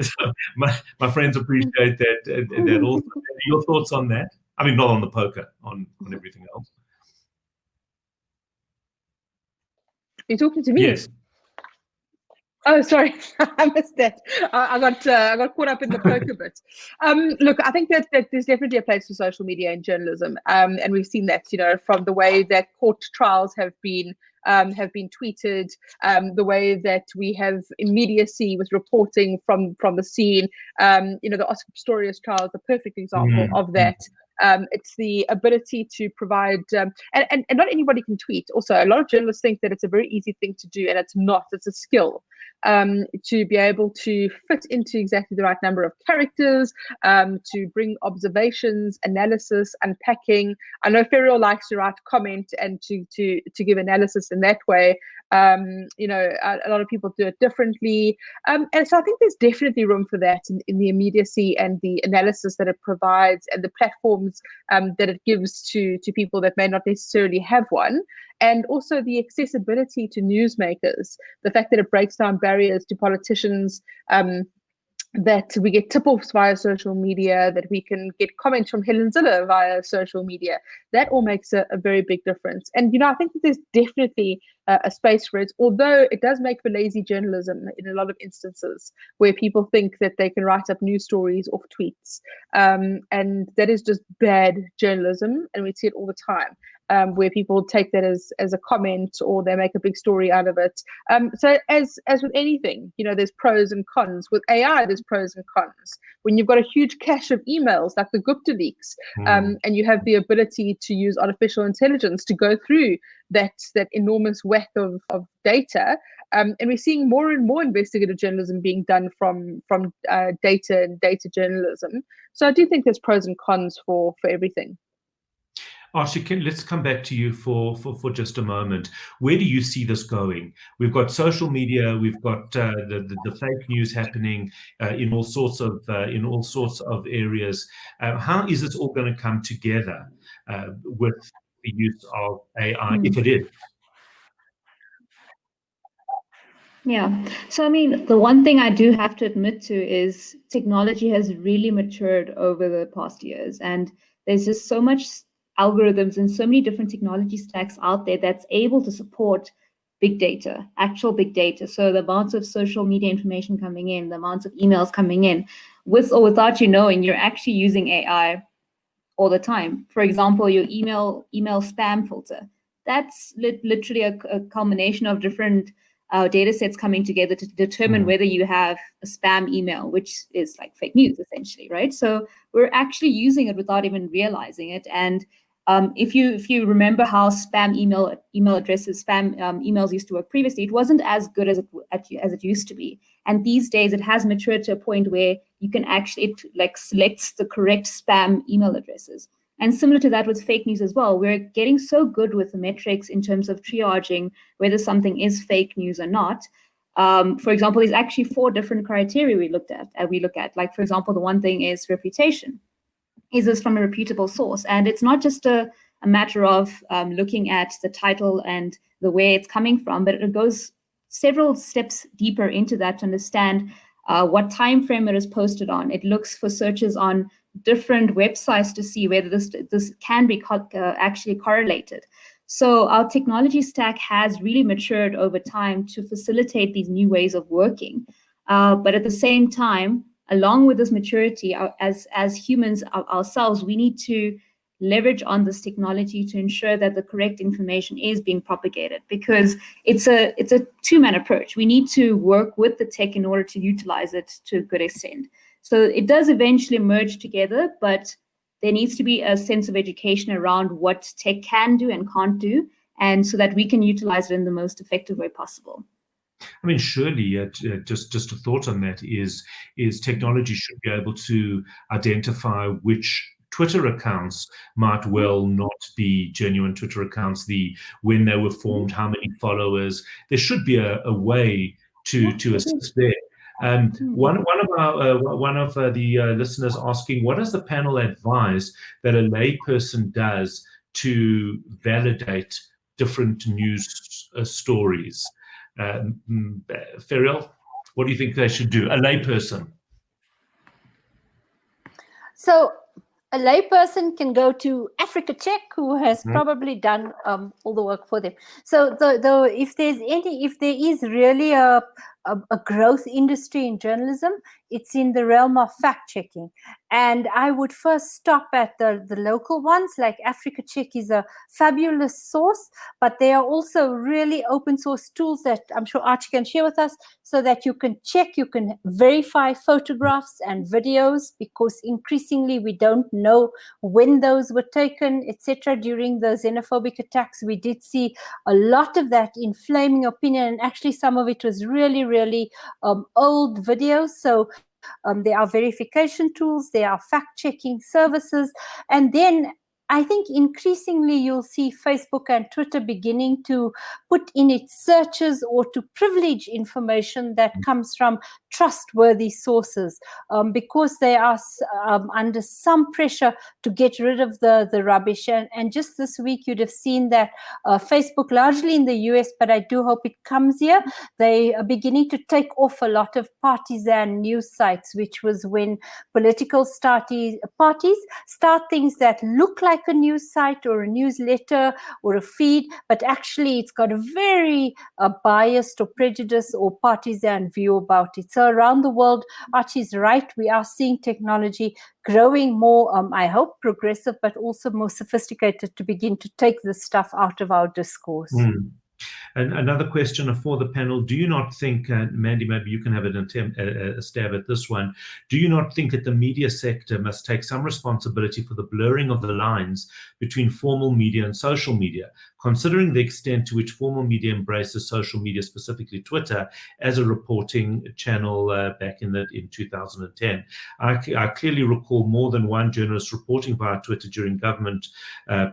[SPEAKER 1] So my friends appreciate that also. Your thoughts on that? I mean, not on the poker, on everything else.
[SPEAKER 3] You're talking to me?
[SPEAKER 1] Yes.
[SPEAKER 3] Oh, sorry, I missed that. I got caught up in the poker bit. Look, I think that there's definitely a place for social media in journalism, and we've seen that, from the way that court trials have been tweeted, the way that we have immediacy with reporting from the scene. The Oscar Pistorius trial is a perfect example of that. It's the ability to provide, and not anybody can tweet. Also, a lot of journalists think that it's a very easy thing to do, and it's not. It's a skill to be able to fit into exactly the right number of characters, to bring observations, analysis, unpacking. I know Ferrell likes to write comment and to give analysis in that way. A lot of people do it differently, and so I think there's definitely room for that in the immediacy and the analysis that it provides, and the platforms that it gives to people that may not necessarily have one, and also the accessibility to newsmakers, the fact that it breaks down barriers to politicians that we get tip-offs via social media, that we can get comments from Helen Ziller via social media. That all makes a very big difference. And, I think that there's definitely a space for it, although it does make for lazy journalism in a lot of instances where people think that they can write up news stories off tweets. And that is just bad journalism, and we see it all the time. Where people take that as a comment, or they make a big story out of it. So as with anything, there's pros and cons. With AI, there's pros and cons. When you've got a huge cache of emails like the Gupta leaks, and you have the ability to use artificial intelligence to go through that enormous whack of data, and we're seeing more and more investigative journalism being done from data and data journalism. So I do think there's pros and cons for everything.
[SPEAKER 1] Archie, let's come back to you for just a moment. Where do you see this going? We've got social media, we've got the fake news happening in all sorts of areas. How is this all going to come together with the use of AI, if it is?
[SPEAKER 4] Yeah. So, I mean, the one thing I do have to admit to is technology has really matured over the past years, and there's just so much algorithms and so many different technology stacks out there that's able to support big data, actual big data. So the amounts of social media information coming in, the amounts of emails coming in, with or without you knowing, you're actually using AI all the time. For example, your email spam filter. That's literally a culmination of different data sets coming together to determine whether you have a spam email, which is like fake news, essentially, right? So we're actually using it without even realizing it. And if you remember how spam email addresses, spam emails used to work previously, it wasn't as good as it used to be. And these days, it has matured to a point where you can actually selects the correct spam email addresses. And similar to that with fake news as well, we're getting so good with the metrics in terms of triaging whether something is fake news or not. For example, there's actually 4 different criteria we look at. Like, for example, the one thing is reputation. Is this from a reputable source? And it's not just a matter of looking at the title and the way it's coming from, but it goes several steps deeper into that to understand what time frame it is posted on. It looks for searches on different websites to see whether this can be actually correlated. So our technology stack has really matured over time to facilitate these new ways of working. But at the same time, along with this maturity, as humans ourselves, we need to leverage on this technology to ensure that the correct information is being propagated, because it's a two-man approach. We need to work with the tech in order to utilize it to a good extent. So it does eventually merge together, but there needs to be a sense of education around what tech can do and can't do, and so that we can utilize it in the most effective way possible.
[SPEAKER 1] I mean, surely, just a thought on that is technology should be able to identify which Twitter accounts might well not be genuine Twitter accounts, when they were formed, how many followers. There should be a way to assist there. One of the listeners asking, what does the panel advise that a layperson does to validate different news stories? Ferial, what do you think they should do? A layperson.
[SPEAKER 2] So a layperson can go to Africa Check, who has probably done all the work for them. So if there is really a growth industry in journalism, it's in the realm of fact checking. And I would first stop at the local ones. Like Africa Check is a fabulous source, but there are also really open source tools that I'm sure Archie can share with us, so that you can check, you can verify photographs and videos, because increasingly we don't know when those were taken, etc. During the xenophobic attacks, we did see a lot of that inflaming opinion, and actually some of it was really old videos. So there are verification tools, there are fact-checking services, and then I think increasingly you'll see Facebook and Twitter beginning to put in its searches or to privilege information that comes from trustworthy sources, because they are under some pressure to get rid of the rubbish. And just this week, you'd have seen that Facebook, largely in the US, but I do hope it comes here, they are beginning to take off a lot of partisan news sites, which was when political parties start things that look like a news site or a newsletter or a feed, but actually it's got a very biased or prejudiced or partisan view about it. So around the world, Archie's right, we are seeing technology growing more, I hope, progressive, but also more sophisticated to begin to take this stuff out of our discourse.
[SPEAKER 1] And another question for the panel: do you not think, Mandy, maybe you can have a stab at this one, do you not think that the media sector must take some responsibility for the blurring of the lines between formal media and social media, considering the extent to which formal media embraces social media, specifically Twitter, as a reporting channel back in 2010? I clearly recall more than one journalist reporting via Twitter during government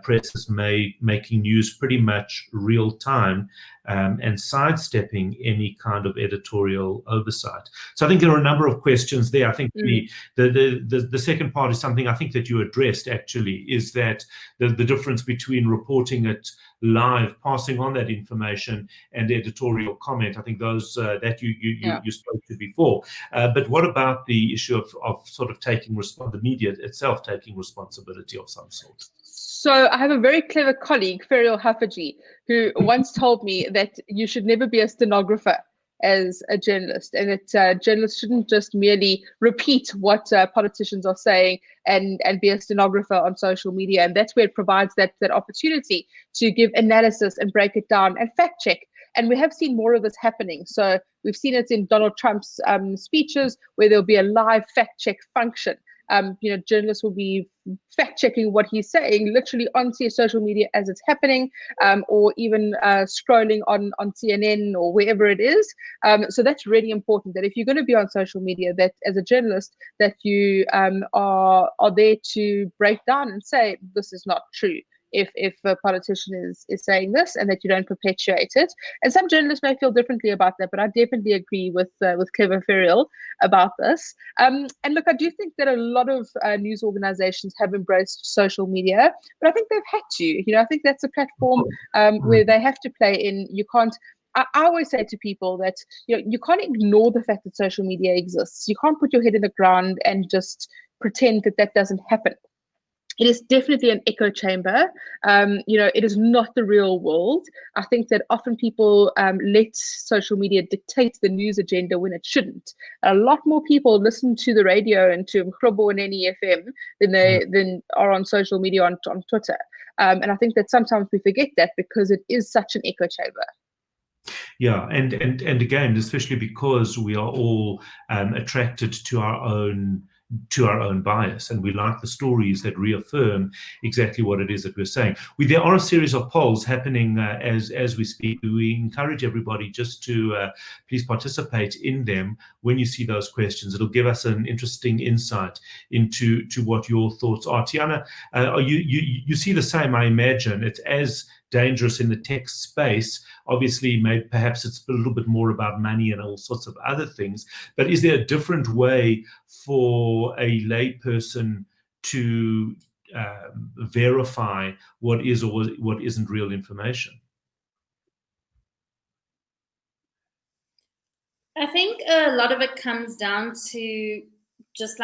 [SPEAKER 1] presses making news pretty much real time, and sidestepping any kind of editorial oversight. So I think there are a number of questions there. I think the second part is something I think that you addressed, actually, is that the difference between reporting it live, passing on that information, and editorial comment. I think those that you spoke to before. But what about the issue of sort of taking the media itself taking responsibility of some sort?
[SPEAKER 3] So I have a very clever colleague, Ferial Hafaji, who once told me that you should never be a stenographer as a journalist, and that journalists shouldn't just merely repeat what politicians are saying and be a stenographer on social media. And that's where it provides that opportunity to give analysis and break it down and fact check. And we have seen more of this happening. So we've seen it in Donald Trump's speeches, where there'll be a live fact check function. Journalists will be fact checking what he's saying literally on social media as it's happening, or even scrolling on CNN or wherever it is. So that's really important, that if you're going to be on social media, that as a journalist, that you are there to break down and say, this is not true, if a politician is saying this, and that you don't perpetuate it. And some journalists may feel differently about that, but I definitely agree with Clever Ferial about this. And look, I do think that a lot of news organizations have embraced social media, but I think they've had to. I think that's a platform where they have to play in. You can't. I always say to people that you can't ignore the fact that social media exists. You can't put your head in the ground and just pretend that doesn't happen. It is definitely an echo chamber. It is not the real world. I think that often people let social media dictate the news agenda when it shouldn't. A lot more people listen to the radio and to Mkrobo and NEFM than are on social media on Twitter. And I think that sometimes we forget that, because it is such an echo chamber.
[SPEAKER 1] Yeah, and again, especially because we are all attracted to our own bias, and we like the stories that reaffirm exactly what it is that we're saying. There are a series of polls happening as we speak. We encourage everybody just to please participate in them. When you see those questions, it'll give us an interesting insight into what your thoughts are. Tiana, you see the same, I imagine. It's as dangerous in the tech space. Obviously, perhaps it's a little bit more about money and all sorts of other things. But is there a different way for a layperson to verify what is or what isn't real information?
[SPEAKER 5] I think a lot of it comes down to just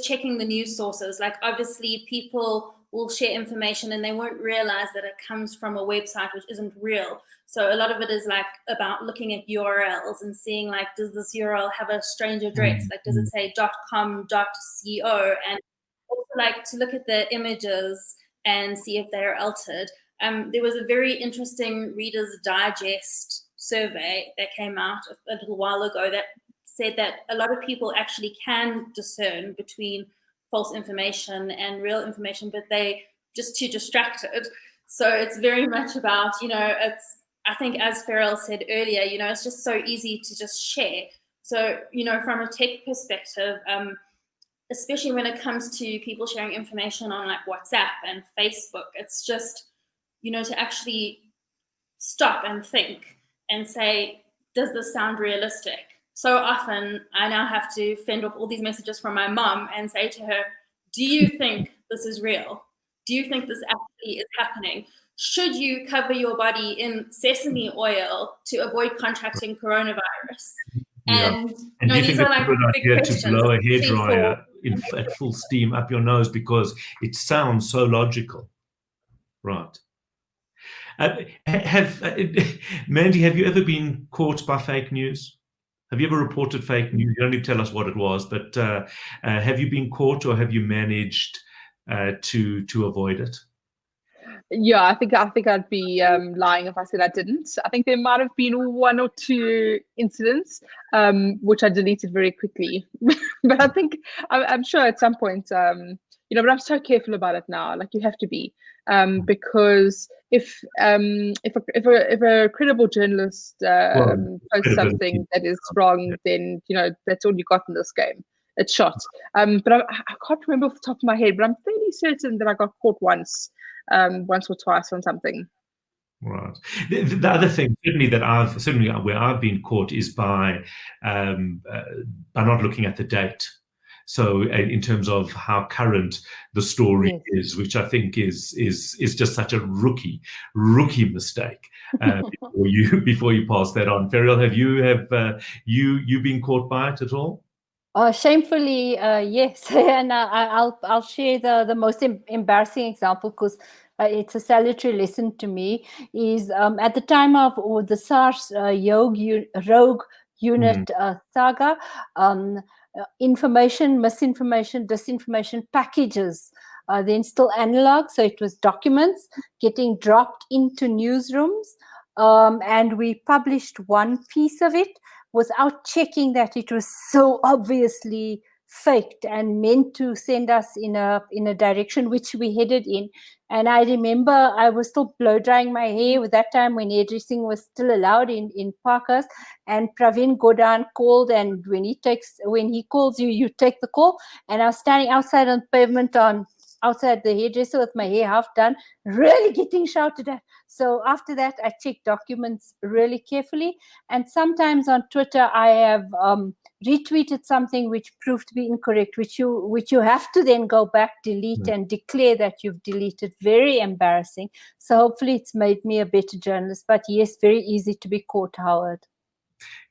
[SPEAKER 5] checking the news sources. Like, obviously, people will share information and they won't realize that it comes from a website which isn't real. So a lot of it is about looking at URLs and seeing, does this URL have a strange address? Does it say .com, .co? And also to look at the images and see if they're altered. There was a very interesting Reader's Digest survey that came out a little while ago that said that a lot of people actually can discern between false information and real information, but they just too distracted. So it's very much about, I think, as Ferial said earlier, it's just so easy to just share. So, from a tech perspective, especially when it comes to people sharing information on like WhatsApp and Facebook. It's just, to actually stop and think and say, does this sound realistic? So often I now have to fend off all these messages from my mom and say to her, do you think this is real? Do you think this actually is happening? Should you cover your body in sesame oil to avoid contracting coronavirus?
[SPEAKER 1] Yeah.
[SPEAKER 5] And
[SPEAKER 1] And do you
[SPEAKER 5] these
[SPEAKER 1] think
[SPEAKER 5] are
[SPEAKER 1] it's
[SPEAKER 5] like
[SPEAKER 1] a good
[SPEAKER 5] big
[SPEAKER 1] idea to
[SPEAKER 5] questions,
[SPEAKER 1] blow a
[SPEAKER 5] especially
[SPEAKER 1] hairdryer at full steam up your nose because it sounds so logical? Right. Mandy, have you ever been caught by fake news? Have you ever reported fake news? You don't need to tell us what it was, but have you been caught or have you managed to avoid it?
[SPEAKER 3] Yeah, I think I'd be lying if I said I didn't. I think there might have been one or two incidents which I deleted very quickly, but I think I'm sure at some point, but I'm so careful about it now. Like you have to be, because if a credible journalist posts something that is wrong, then that's all you got in this game. It's shot. But I can't remember off the top of my head, but I'm fairly certain that I got caught once or twice on something.
[SPEAKER 1] Right. The other thing, certainly where I've been caught is by not looking at the date. So in terms of how current the story is, which I think is just such a rookie mistake. Before you pass that on, Ferial, have you been caught by it at all?
[SPEAKER 2] Shamefully, yes. And I'll share the most embarrassing example because it's a salutary lesson to me. Is at the time of the SARS rogue unit saga, information, misinformation, disinformation packages. Then still analog, so it was documents getting dropped into newsrooms, and we published one piece of it without checking that it was so obviously faked and meant to send us in a direction which we headed in. And I remember I was still blow drying my hair with that time when hairdressing was still allowed in Parkhurst, and Praveen Godan called, and when he calls you, you take the call. And I was standing outside on pavement outside the hairdresser with my hair half done, really getting shouted at. So after that, I check documents really carefully. And sometimes on Twitter, I have retweeted something which proved to be incorrect, which you have to then go back, delete, and declare that you've deleted. Very embarrassing. So hopefully it's made me a better journalist. But yes, very easy to be caught, Howard.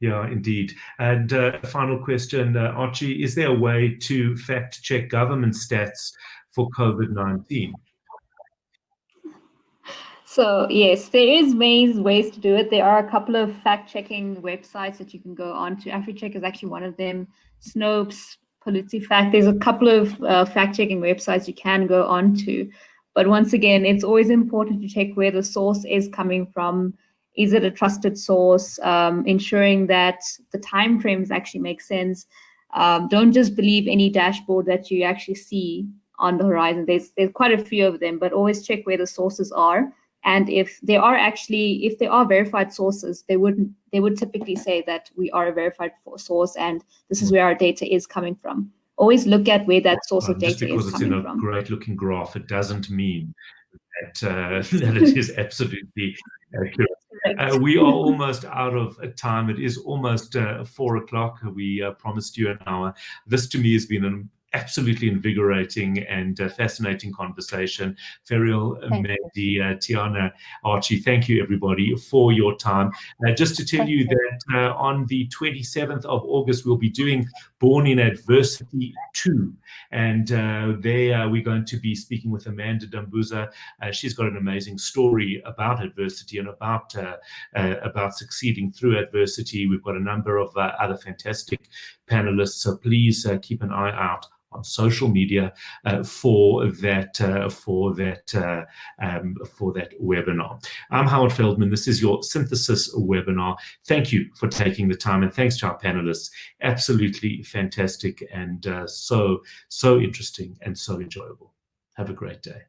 [SPEAKER 1] Yeah, indeed. And final question, Archie, is there a way to fact check government stats for COVID-19?
[SPEAKER 4] So yes, there is ways to do it. There are a couple of fact-checking websites that you can go on to. AfriCheck is actually one of them. Snopes, PolitiFact. There's a couple of fact-checking websites you can go on to. But once again, it's always important to check where the source is coming from. Is it a trusted source? Ensuring that the timeframes actually make sense. Don't just believe any dashboard that you actually see on the horizon. There's quite a few of them, but always check where the sources are. And if they are verified sources, they would typically say that we are a verified source and this is where our data is coming from. Always look at where that source of data is coming from. Just because
[SPEAKER 1] it's in a great looking graph, it doesn't mean that it is absolutely accurate. We are almost out of time. It is almost 4 o'clock. We promised you an hour. This to me has been an absolutely invigorating and fascinating conversation. Ferial, Mandy, Tiana, Archie, thank you everybody for your time. Just to tell you that on the 27th of August, we'll be doing Born in Adversity 2. And there we're going to be speaking with Amanda Dambuza. She's got an amazing story about adversity and about succeeding through adversity. We've got a number of other fantastic panelists, so please keep an eye out on social media for that webinar. I'm Howard Feldman. This is your Synthesis webinar. Thank you for taking the time, and thanks to our panelists. Absolutely fantastic and so interesting and so enjoyable. Have a great day.